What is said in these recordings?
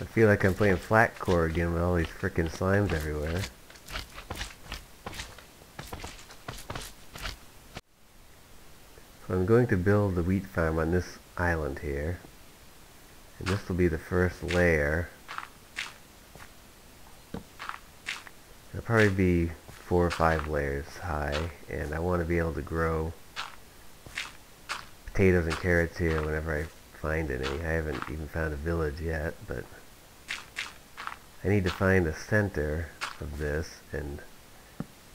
I feel like I'm playing flatcore again with all these frickin' slimes everywhere. So I'm going to build the wheat farm on this island here. And this will be the first layer. It'll probably be 4 or 5 layers high, and I want to be able to grow potatoes and carrots here whenever I find any. I haven't even found a village yet, but I need to find the center of this and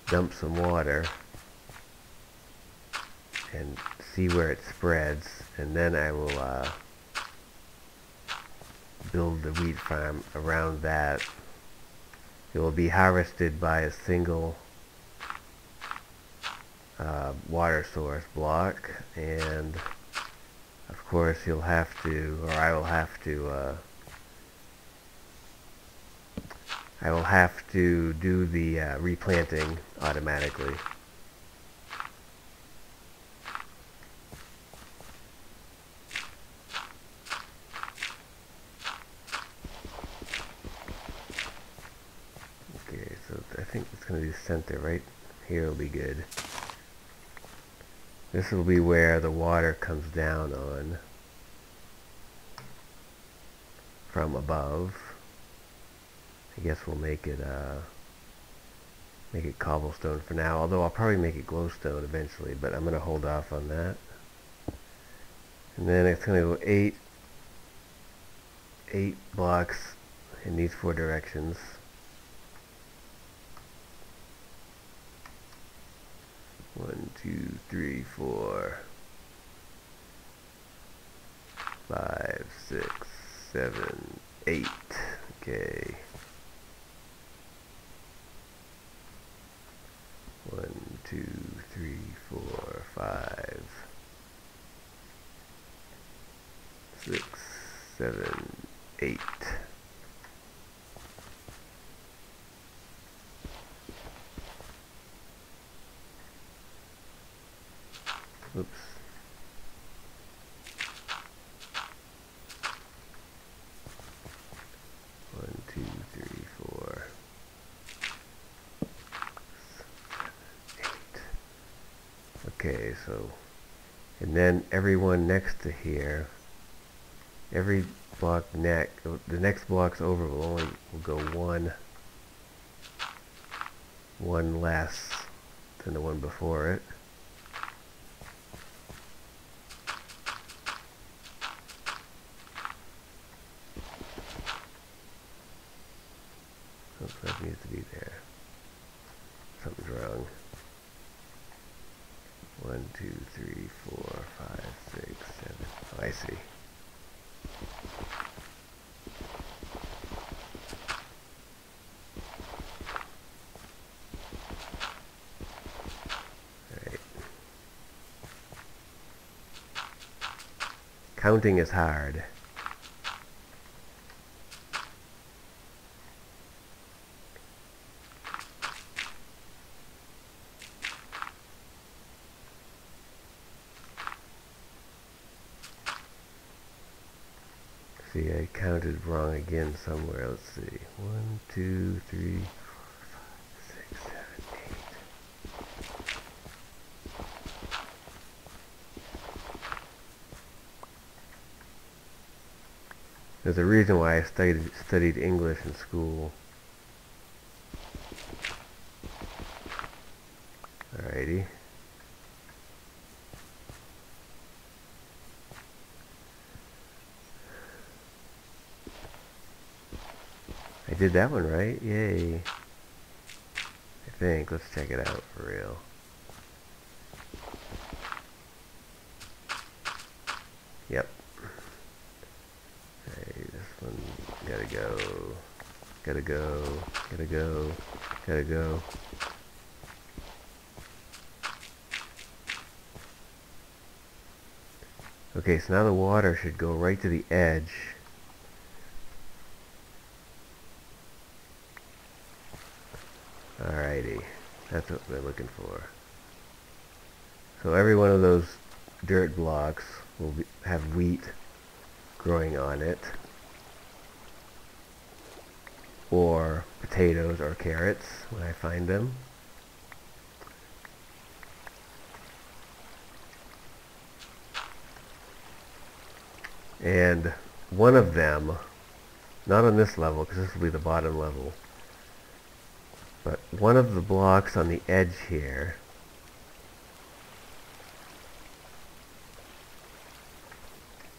dump some water and see where it spreads, and then I will build the wheat farm around that. It will be harvested by a single water source block, and of course you'll have to, or I will have to do the replanting automatically. Okay, so I think it's going to be center right here will be good. This will be where the water comes down on from above. I guess we'll make it cobblestone for now, although I'll probably make it glowstone eventually, but I'm going to hold off on that. And then it's going to go 8 blocks in these 4 directions. 1, 2, 3, 4, 5, 6, 7, 8. Okay. 1, 2, 3, 4, 5, 6, 7, 8. Oops. One, two, three, 4, 7, 8. Okay, so, and then everyone next to here, every block the next blocks over will go one less than the one before it. Oops, that needs to be there. Something's wrong. 1, 2, 3, 4, 5, 6, 7. Oh, I see. Alright. Counting is hard. See, I counted wrong again somewhere. Let's see. 1, 2, 3, 4, 5, 6, 7, 8. There's a reason why I studied English in school. Alrighty. I did that one right, yay. I think, let's check it out for real. Yep. Hey, this one, gotta go, gotta go, gotta go, gotta go. Okay, so now the water should go right to the edge. Alrighty, that's what we're looking for. So every one of those dirt blocks will have wheat growing on it. or potatoes or carrots when I find them. And one of them, not on this level because this will be the bottom level, but one of the blocks on the edge here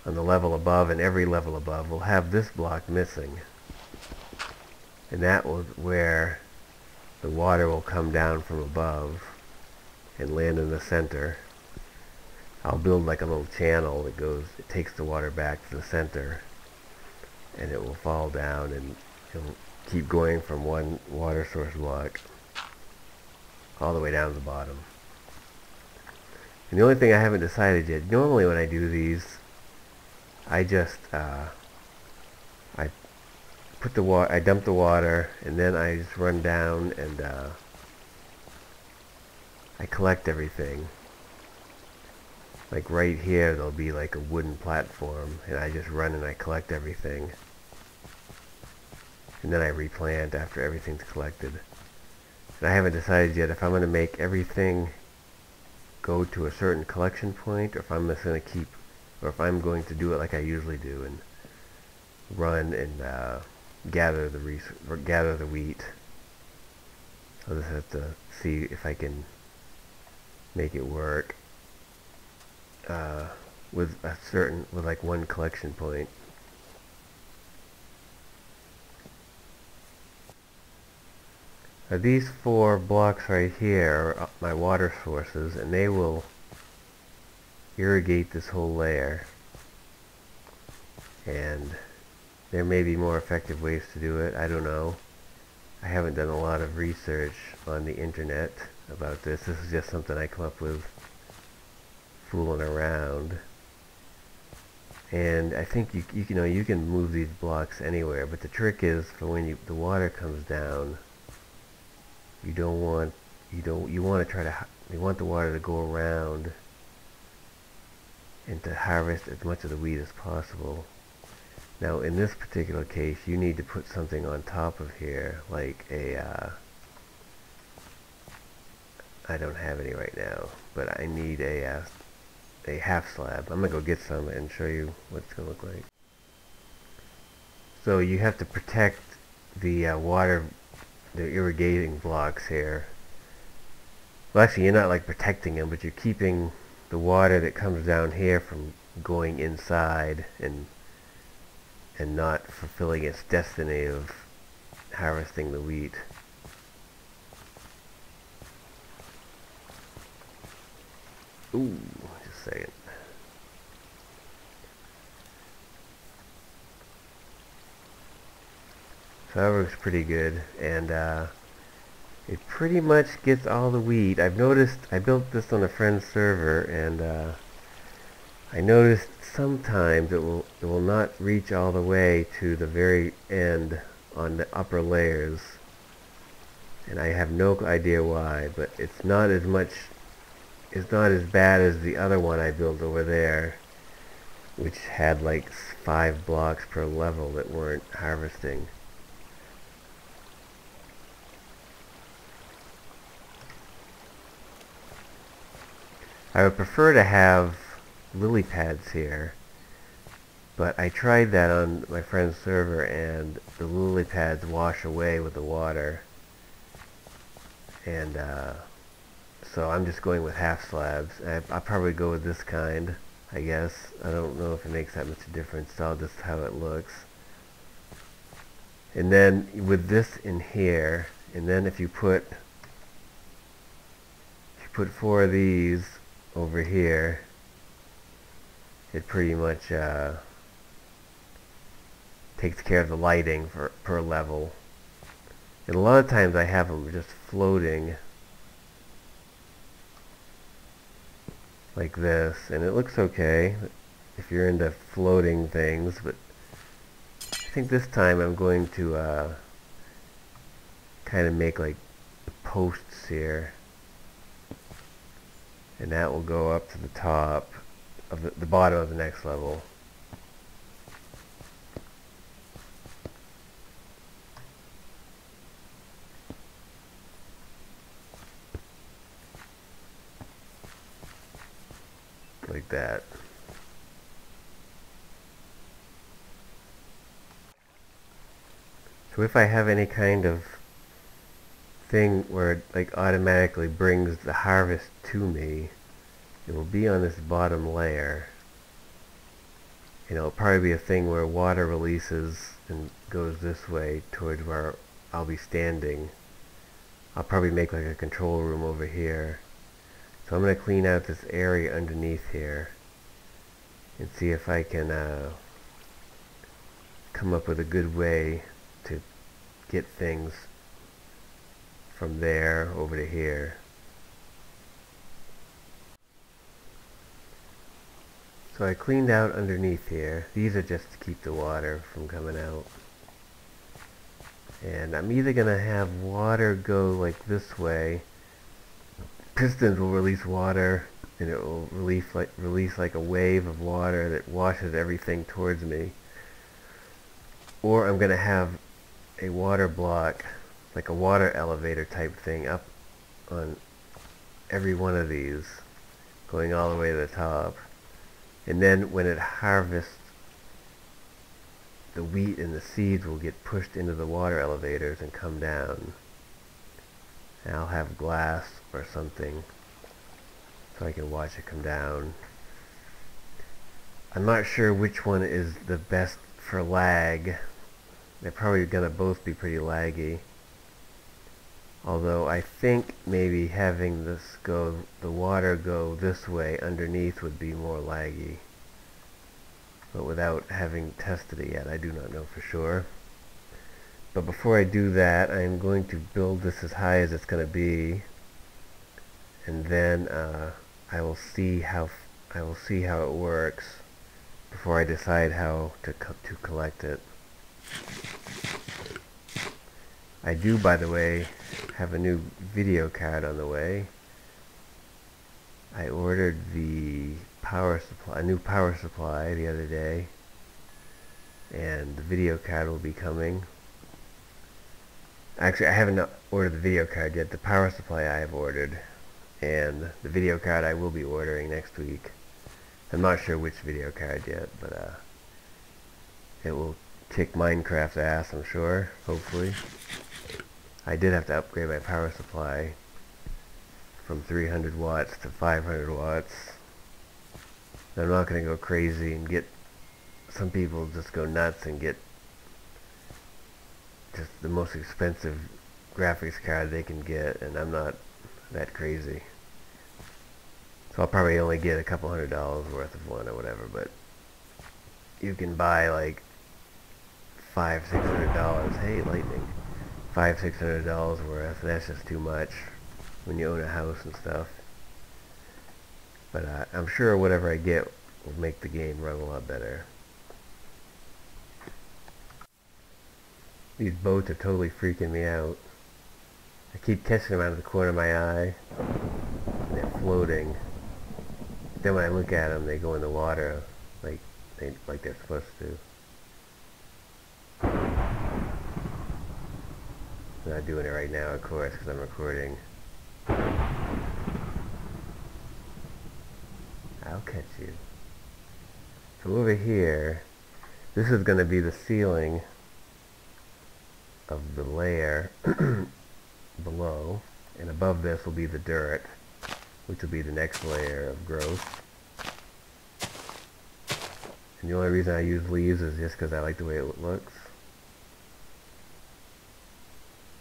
on the level above and every level above will have this block missing. And that will where the water will come down from above and land in the center. I'll build like a little channel that goes, it takes the water back to the center, and it will fall down and it'll keep going from one water source block all the way down to the bottom. And the only thing I haven't decided yet, normally when I do these, I just I dump the water and then I just run down and I collect everything. Like right here there'll be like a wooden platform and I just run and I collect everything. And then I replant after everything's collected. And I haven't decided yet if I'm going to make everything go to a certain collection point or if I'm just going to keep, or if I'm going to do it like I usually do and run and gather the wheat. I'll just have to see if I can make it work with like one collection point. Now these 4 blocks right here are my water sources, and they will irrigate this whole layer. And there may be more effective ways to do it. I don't know. I haven't done a lot of research on the internet about this. This is just something I come up with fooling around. And I think you know you can move these blocks anywhere, but the trick is for when the water comes down, you want the water to go around and to harvest as much of the wheat as possible. Now in this particular case you need to put something on top of here, like a I don't have any right now, but I need a half slab. I'm gonna go get some and show you what it's gonna look like. So you have to protect the the irrigating blocks here. Well, actually, you're not like protecting them, but you're keeping the water that comes down here from going inside and not fulfilling its destiny of harvesting the wheat. Ooh, just a second. So that works pretty good, and it pretty much gets all the wheat. I've noticed, I built this on a friend's server, and I noticed sometimes it will not reach all the way to the very end on the upper layers, and I have no idea why, but it's not as bad as the other one I built over there, which had like 5 blocks per level that weren't harvesting. I would prefer to have lily pads here, but I tried that on my friend's server and the lily pads wash away with the water, and so I'm just going with half slabs. I'll probably go with this kind, I guess. I don't know if it makes that much difference, so I'll just how it looks. And then with this in here, and then if you put 4 of these over here, it pretty much takes care of the lighting per level. And a lot of times I have them just floating like this, and it looks okay if you're into floating things, but I think this time I'm going to kind of make like posts here, and that will go up to the top of the bottom of the next level. that. So if I have any kind of thing where it like automatically brings the harvest to me, it will be on this bottom layer. And it'll probably be a thing where water releases and goes this way towards where I'll be standing. I'll probably make like a control room over here. So I'm going to clean out this area underneath here and see if I can come up with a good way to get things from there over to here. So I cleaned out underneath here. These are just to keep the water from coming out. And I'm either going to have water go like this way. Pistons will release water, and it will release like a wave of water that washes everything towards me. Or I'm going to have a water block, like a water elevator type thing up on every one of these, going all the way to the top. And then when it harvests, the wheat and the seeds will get pushed into the water elevators and come down. And I'll have glass or something so I can watch it come down. I'm not sure which one is the best for lag. They're probably gonna both be pretty laggy. Although I think maybe having the water go this way underneath would be more laggy. But without having tested it yet, I do not know for sure. But before I do that, I'm going to build this as high as it's going to be, and then I will see how it works before I decide how to collect it. I do, by the way, have a new video card on the way. I ordered the a new power supply the other day, and the video card will be coming. Actually, I haven't ordered the video card yet. The power supply I have ordered, and the video card I will be ordering next week. I'm not sure which video card yet, but it will kick Minecraft's ass, I'm sure, hopefully. I did have to upgrade my power supply from 300 watts to 500 watts. I'm not going to go crazy and get... Some people just go nuts and get just the most expensive graphics card they can get, and I'm not that crazy. So I'll probably only get a couple $100 worth of one or whatever, but you can buy like $500-600. Hey, lightning. $500-600 worth, and that's just too much when you own a house and stuff. But I'm sure whatever I get will make the game run a lot better. These boats are totally freaking me out. I keep catching them out of the corner of my eye, and they're floating. Then when I look at them, they go in the water like they're supposed to. I'm not doing it right now, of course, because I'm recording. I'll catch you. So over here, this is going to be the ceiling of the layer below, and above this will be the dirt, which will be the next layer of growth. And the only reason I use leaves is just because I like the way it looks.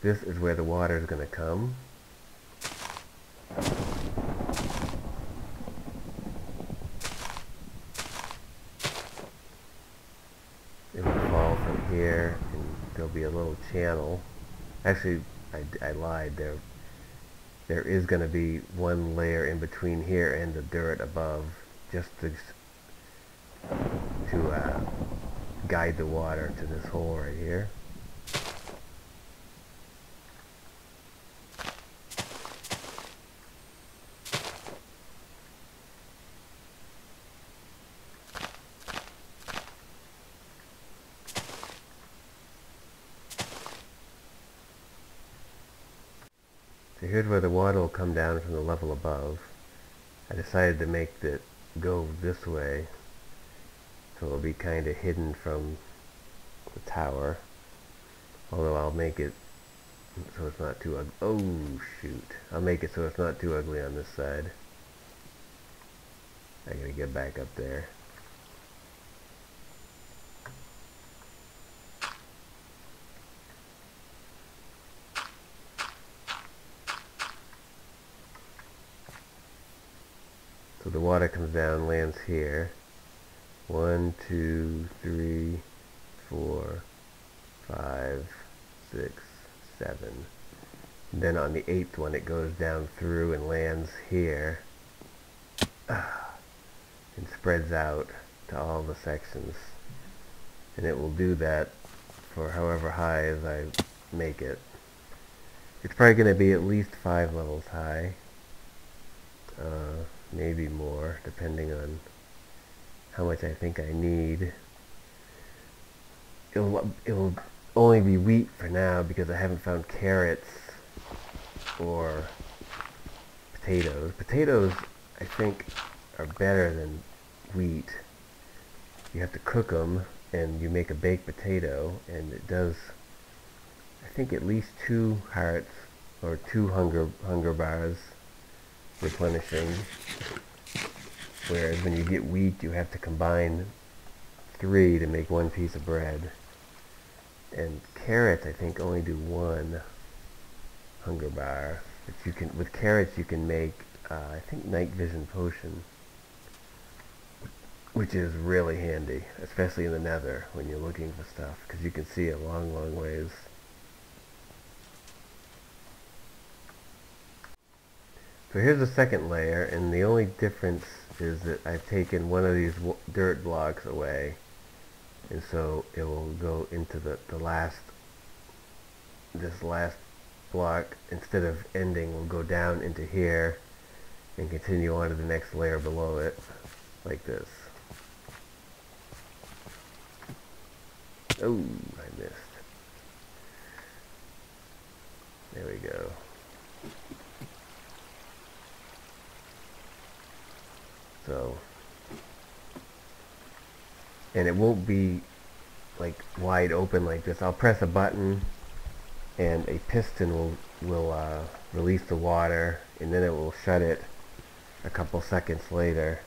This is where the water is going to come. It will fall from here, and there'll be a little channel. Actually, I lied. There is going to be one layer in between here and the dirt above, just to guide the water to this hole right here. So here's where the water will come down from the level above. I decided to make go this way, so it'll be kind of hidden from the tower. Although I'll make it so it's not too ugly. Oh shoot! I'll make it so it's not too ugly on this side. I gotta get back up there. So the water comes down, lands here. 1, 2, 3, 4, 5, 6, 7. And then on the 8th one it goes down through and lands here. And spreads out to all the sections. And it will do that for however high as I make it. It's probably going to be at least 5 levels high. Maybe more, depending on how much I think I need. It'll only be wheat for now because I haven't found carrots or potatoes. Potatoes, I think, are better than wheat. You have to cook them, and you make a baked potato, and it does, I think, at least 2 hearts or 2 hunger bars replenishing. Whereas when you get wheat, you have to combine 3 to make 1 piece of bread. And carrots, I think, only do 1 hunger bar. But you can, with carrots, you can make, I think, night vision potion, which is really handy, especially in the nether when you're looking for stuff, because you can see a long, long ways. So here's the second layer, and the only difference is that I've taken one of these dirt blocks away, and so it will go into this last block. Instead of ending, will go down into here and continue on to the next layer below it, like this. Oh, I missed. There we go. So, and it won't be like wide open like this. I'll press a button and a piston will release the water, and then it will shut it a couple seconds later.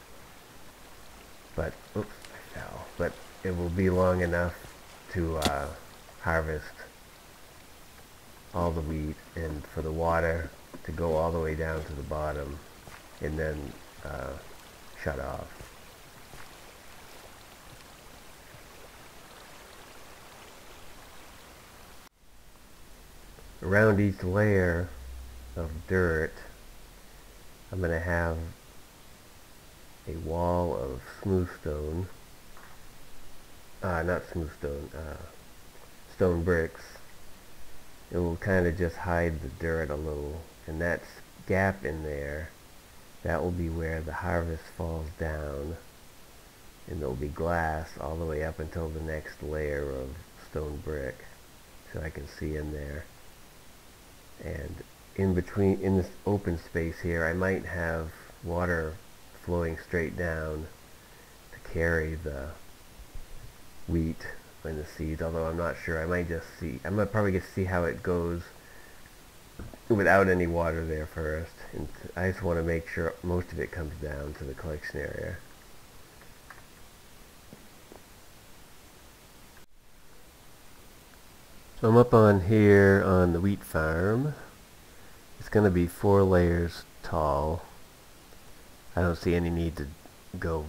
But, oops, I fell. But it will be long enough to harvest all the wheat, and for the water to go all the way down to the bottom, and then shut off. Around each layer of dirt, I'm going to have a wall of smooth stone, not smooth stone, stone bricks. It will kind of just hide the dirt a little, and that gap in there, that will be where the harvest falls down, and there will be glass all the way up until the next layer of stone brick, so I can see in there. And in between, in this open space here, I might have water flowing straight down to carry the wheat and the seeds, although I'm not sure. I might just see, I'm going to probably get to see how it goes without any water there first. And I just want to make sure most of it comes down to the collection area. So I'm up on here on the wheat farm. It's going to be 4 layers tall. I don't see any need to go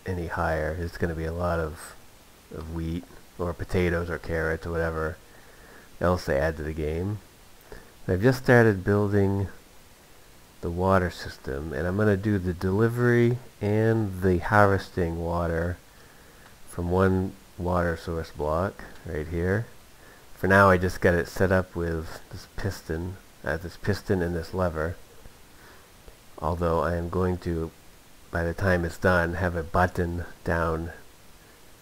any higher. It's going to be a lot of wheat or potatoes or carrots or whatever else they add to the game. I've just started building the water system, and I'm going to do the delivery and the harvesting water from one water source block right here. For now, I just got it set up with this piston and this lever. Although I am going to, by the time it's done, have a button down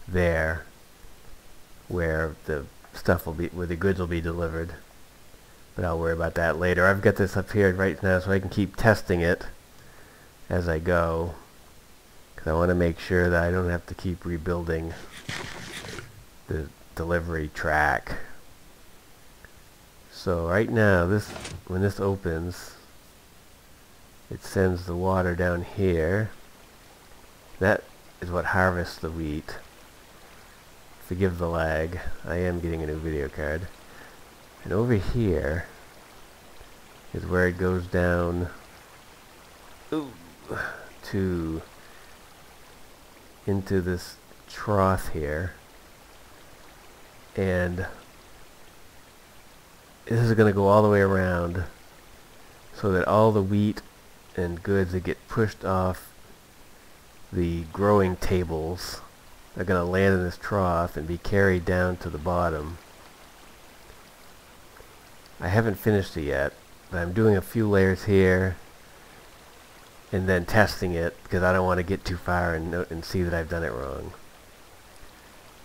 there where the stuff will be, where the goods will be delivered. But I'll worry about that later. I've got this up here right now so I can keep testing it as I go. I want to make sure that I don't have to keep rebuilding the delivery track. So right now, when this opens, it sends the water down here. That is what harvests the wheat. Forgive the lag. I am getting a new video card. And over here is where it goes down into this trough here. And this is going to go all the way around so that all the wheat and goods that get pushed off the growing tables are going to land in this trough and be carried down to the bottom. I haven't finished it yet, but I'm doing a few layers here and then testing it because I don't want to get too far and see that I've done it wrong.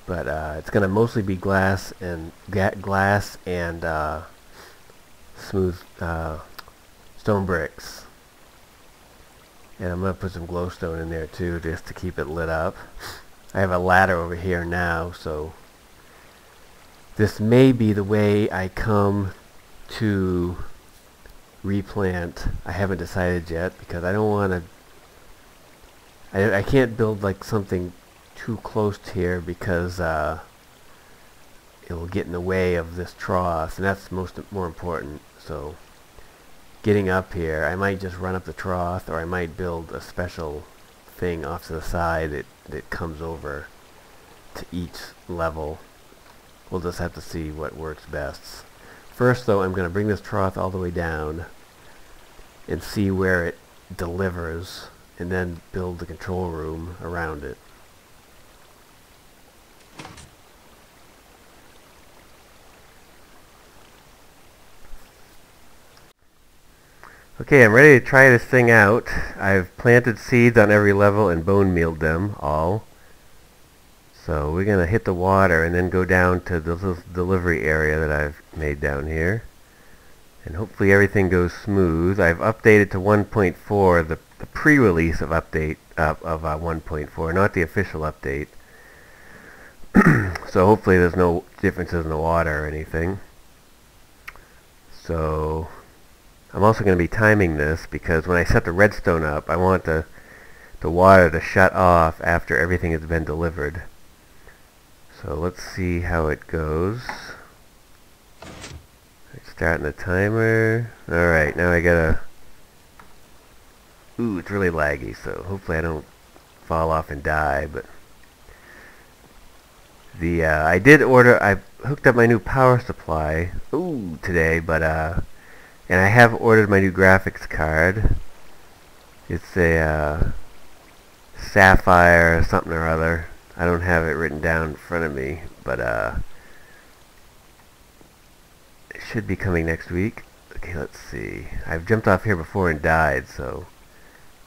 But it's going to mostly be glass and smooth stone bricks. And I'm going to put some glowstone in there too, just to keep it lit up. I have a ladder over here now, so this may be the way I come to replant. I haven't decided yet because I don't want to. I can't build like something too close to here because it will get in the way of this trough, and that's more important. So getting up here, I might just run up the trough, or I might build a special thing off to the side that comes over to each level. We'll just have to see what works best. First though, I'm going to bring this trough all the way down and see where it delivers, and then build the control room around it. Okay, I'm ready to try this thing out. I've planted seeds on every level and bone mealed them all. So we're going to hit the water and then go down to the delivery area that I've made down here. And hopefully everything goes smooth. I've updated to 1.4, the pre-release of 1.4, not the official update. So hopefully there's no differences in the water or anything. So I'm also going to be timing this because when I set the redstone up, I want the water to shut off after everything has been delivered. So let's see how it goes. Starting the timer. Alright, now I gotta... Ooh, it's really laggy, so hopefully I don't fall off and die, but... I hooked up my new power supply, today, but, and I have ordered my new graphics card. It's a, Sapphire something or other. I don't have it written down in front of me, but, it should be coming next week. Okay, let's see. I've jumped off here before and died, so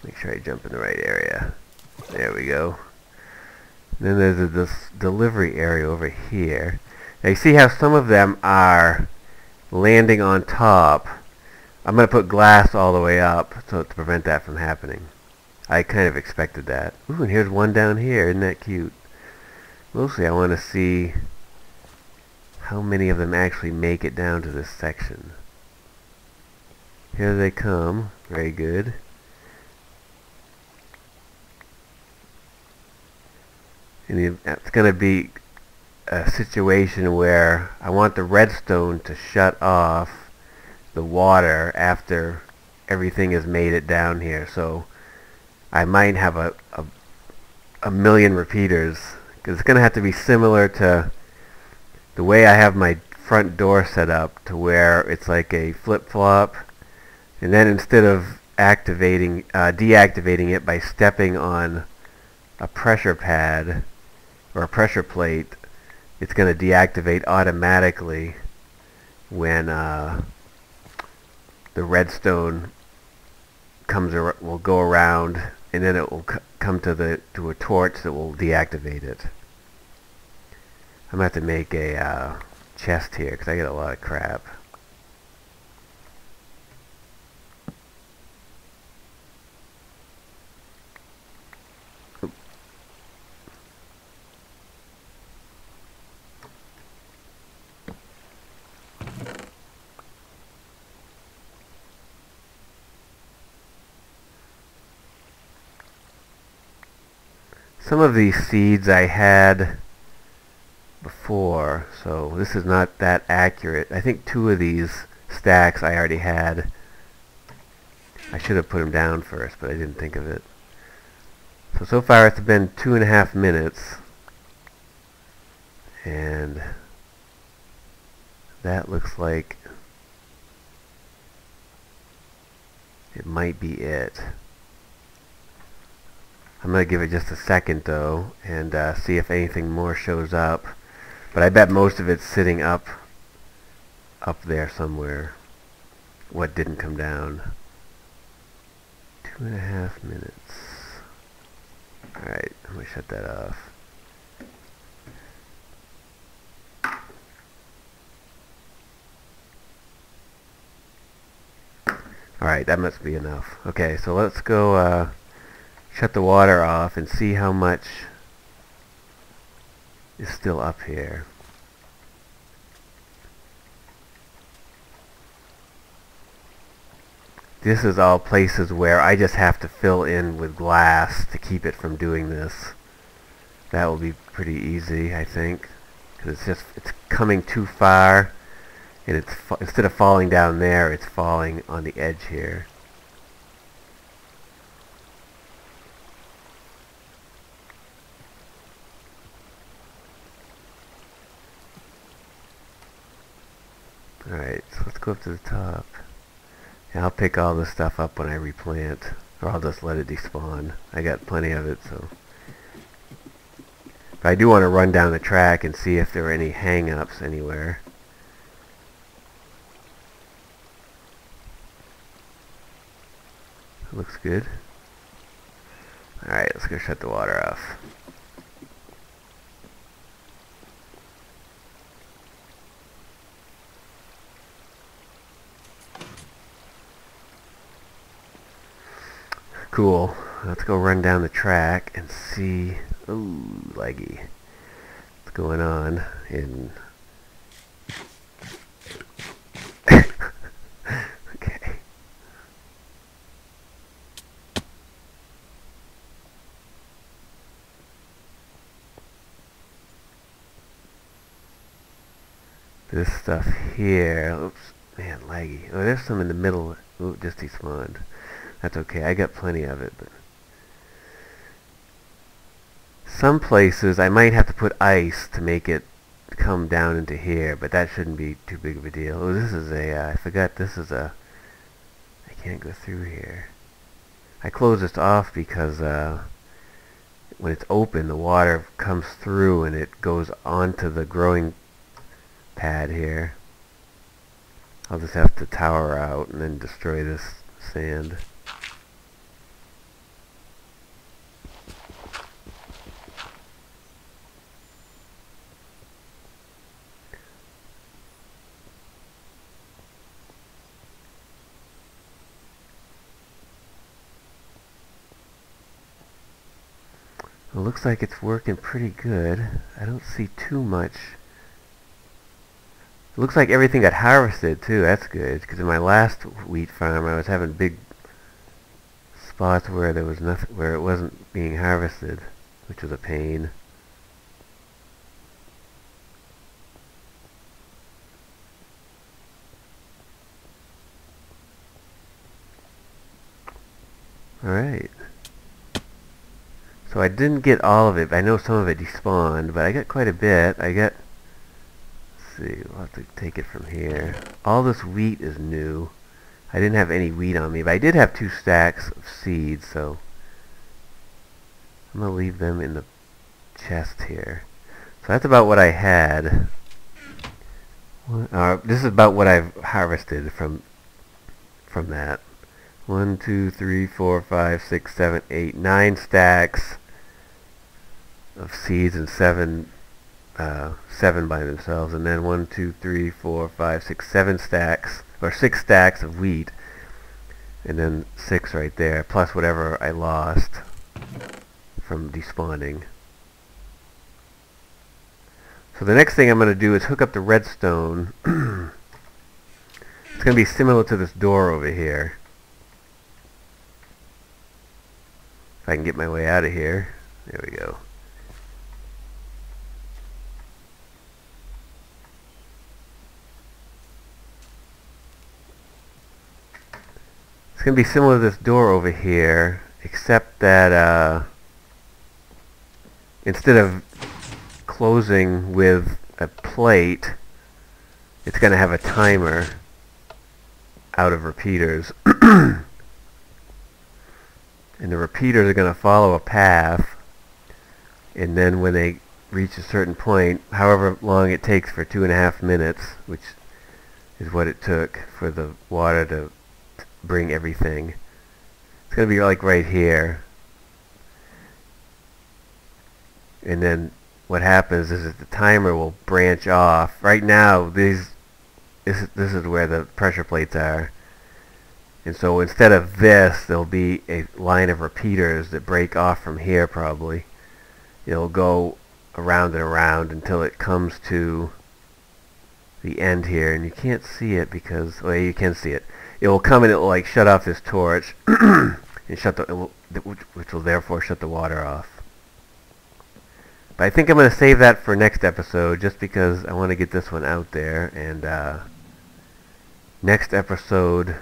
make sure I jump in the right area. There we go. Then there's this delivery area over here. Now you see how some of them are landing on top. I'm going to put glass all the way up to prevent that from happening. I kind of expected that. Ooh, and here's one down here. Isn't that cute? Mostly I want to see how many of them actually make it down to this section. Here they come. Very good. And it's going to be a situation where I want the redstone to shut off the water after everything has made it down here. So I might have a million repeaters, because it's going to have to be similar to the way I have my front door set up, to where it's like a flip-flop, and then instead of deactivating it by stepping on a pressure pad or a pressure plate, it's going to deactivate automatically when the redstone will go around, and then it will come to a torch that will deactivate it. I'm going to have to make a chest here because I get a lot of crap. Oop. some of these seeds I had before, so this is not that accurate. I think 2 of these stacks I already had. I should have put them down first, but I didn't think of it. So far it's been 2.5 minutes, and that looks like it might be it. I'm going to give it just a second though and see if anything more shows up. But I bet most of it's sitting up there somewhere. What didn't come down. 2.5 minutes. Alright, I'm going to shut that off. Alright, that must be enough. Okay, so let's go shut the water off and see how much is still up here. This is all places where I just have to fill in with glass to keep it from doing this. That will be pretty easy, I think, because it's coming too far, and it's instead of falling down there, it's falling on the edge here. Alright, so let's go up to the top. And I'll pick all this stuff up when I replant, or I'll just let it despawn. I got plenty of it, so. But I do want to run down the track and see if there are any hang-ups anywhere. Looks good. Alright, let's go shut the water off. Cool. Let's go run down the track and see. Ooh, laggy. What's going on in. Okay. This stuff here. Oops. Man, laggy. Oh, there's some in the middle. Ooh, just despawned. That's okay, I got plenty of it, but some places I might have to put ice to make it come down into here, but that shouldn't be too big of a deal. Oh, this is I forgot this is I can't go through here. I closed this off because when it's open, the water comes through and it goes onto the growing pad here. I'll just have to tower out and then destroy this sand. It looks like it's working pretty good. I don't see too much. It looks like everything got harvested too. That's good, because in my last wheat farm I was having big spots where there was nothing, where it wasn't being harvested, which was a pain. Alright. So I didn't get all of it. I know some of it despawned, but I got quite a bit. I got, let's see, we'll have to take it from here. All this wheat is new. I didn't have any wheat on me, but I did have 2 stacks of seeds, so I'm going to leave them in the chest here. So that's about what I had. This is about what I've harvested from that. 1, 2, 3, 4, 5, 6, 7, 8, 9 stacks of seeds, and 7 by themselves, and then 1, 2, 3, 4, 5, 6, 7 stacks, or 6 stacks of wheat, and then 6 right there, plus whatever I lost from despawning. So the next thing I'm going to do is hook up the redstone. It's going to be similar to this door over here. If I can get my way out of here. There we go. It's going to be similar to this door over here, except that instead of closing with a plate, it's going to have a timer out of repeaters. And the repeaters are going to follow a path, and then when they reach a certain point, however long it takes for 2.5 minutes, which is what it took for the water to bring everything, it's going to be like right here. And then what happens is that the timer will branch off. Right now, this is where the pressure plates are. And so instead of this, there'll be a line of repeaters that break off from here probably. It'll go around and around until it comes to the end here. And you can't see it because, well, you can see it. It will come and it will like shut off this torch and shut which will therefore shut the water off. But I think I'm going to save that for next episode just because I want to get this one out there. And next episode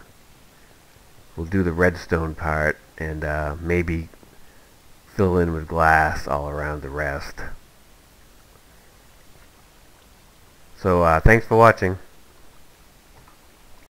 we'll do the redstone part and maybe fill in with glass all around the rest. So thanks for watching.